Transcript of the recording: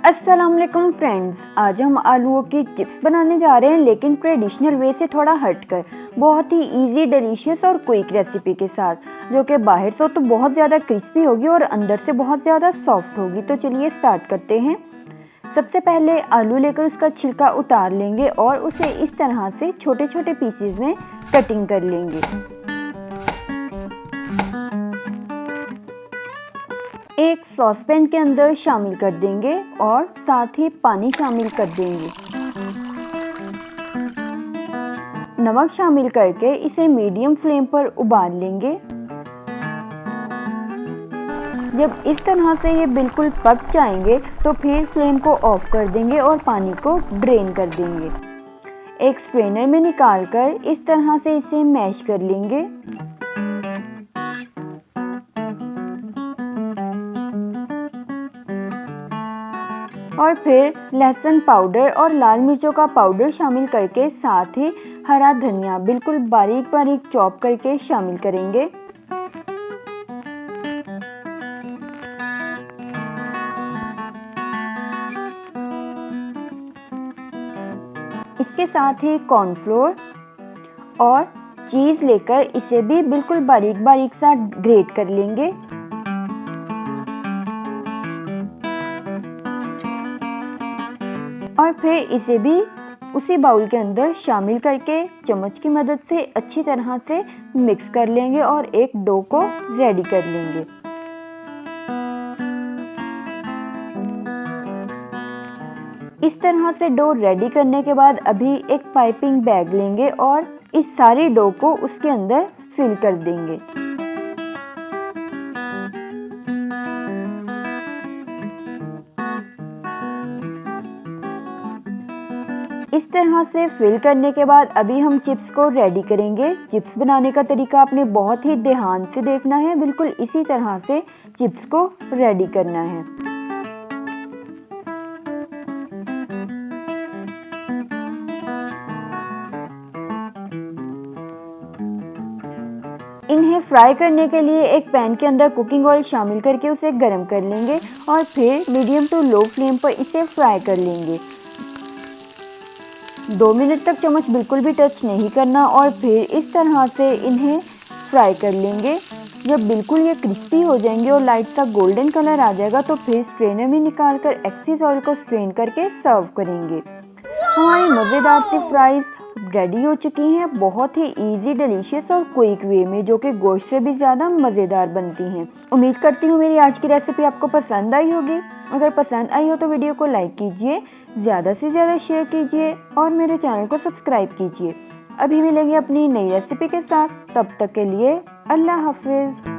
अस्सलाम वालेकुम फ्रेंड्स, आज हम आलूओं की चिप्स बनाने जा रहे हैं, लेकिन ट्रेडिशनल वे से थोड़ा हटकर। बहुत ही इजी, डिलीशियस और क्विक रेसिपी के साथ, जो कि बाहर से तो बहुत ज़्यादा क्रिस्पी होगी और अंदर से बहुत ज़्यादा सॉफ्ट होगी। तो चलिए स्टार्ट करते हैं। सबसे पहले आलू लेकर उसका छिलका उतार लेंगे और उसे इस तरह से छोटे छोटे पीसेस में कटिंग कर लेंगे। एक सॉसपैन के अंदर शामिल कर देंगे और साथ ही पानी शामिल कर देंगे। नमक शामिल करके इसे मीडियम फ्लेम पर उबाल लेंगे। जब इस तरह से ये बिल्कुल पक जाएंगे तो फिर फ्लेम को ऑफ कर देंगे और पानी को ड्रेन कर देंगे। एक स्ट्रेनर में निकालकर इस तरह से इसे मैश कर लेंगे। और फिर लहसुन पाउडर और लाल मिर्चों का पाउडर शामिल करके साथ ही हरा धनिया बिल्कुल बारीक बारीक चॉप करके शामिल करेंगे। इसके साथ ही कॉर्नफ्लोर और चीज़ लेकर इसे भी बिल्कुल बारीक बारीक सा ग्रेट कर लेंगे। और फिर इसे भी उसी बाउल के अंदर शामिल करके चम्मच की मदद से अच्छी तरह से मिक्स कर लेंगे और एक डो को रेडी कर लेंगे। इस तरह से डो रेडी करने के बाद अभी एक पाइपिंग बैग लेंगे और इस सारी डो को उसके अंदर फिल कर देंगे। इस तरह से फिल करने के बाद अभी हम चिप्स को रेडी करेंगे। चिप्स बनाने का तरीका आपने बहुत ही ध्यान से देखना है, बिल्कुल इसी तरह से चिप्स को रेडी करना है। इन्हें फ्राई करने के लिए एक पैन के अंदर कुकिंग ऑयल शामिल करके उसे गर्म कर लेंगे और फिर मीडियम टू लो फ्लेम पर इसे फ्राई कर लेंगे। 2 मिनट तक चम्मच बिल्कुल भी टच नहीं करना और फिर इस तरह से इन्हें फ्राई कर लेंगे। जब बिल्कुल ये क्रिस्पी हो जाएंगे और लाइट सा गोल्डन कलर आ जाएगा तो फिर स्ट्रेनर में निकालकर एक्सेस ऑयल को स्ट्रेन करके सर्व करेंगे। हमारी मज़ेदार सी फ्राइज़ रेडी हो चुकी हैं, बहुत ही इजी, डिलीशियस और क्विक वे में, जो कि गोश्त से भी ज़्यादा मज़ेदार बनती हैं। उम्मीद करती हूँ मेरी आज की रेसिपी आपको पसंद आई होगी। अगर पसंद आई हो तो वीडियो को लाइक कीजिए, ज़्यादा से ज़्यादा शेयर कीजिए और मेरे चैनल को सब्सक्राइब कीजिए। अभी मिलेंगे अपनी नई रेसिपी के साथ, तब तक के लिए अल्लाह हाफिज़।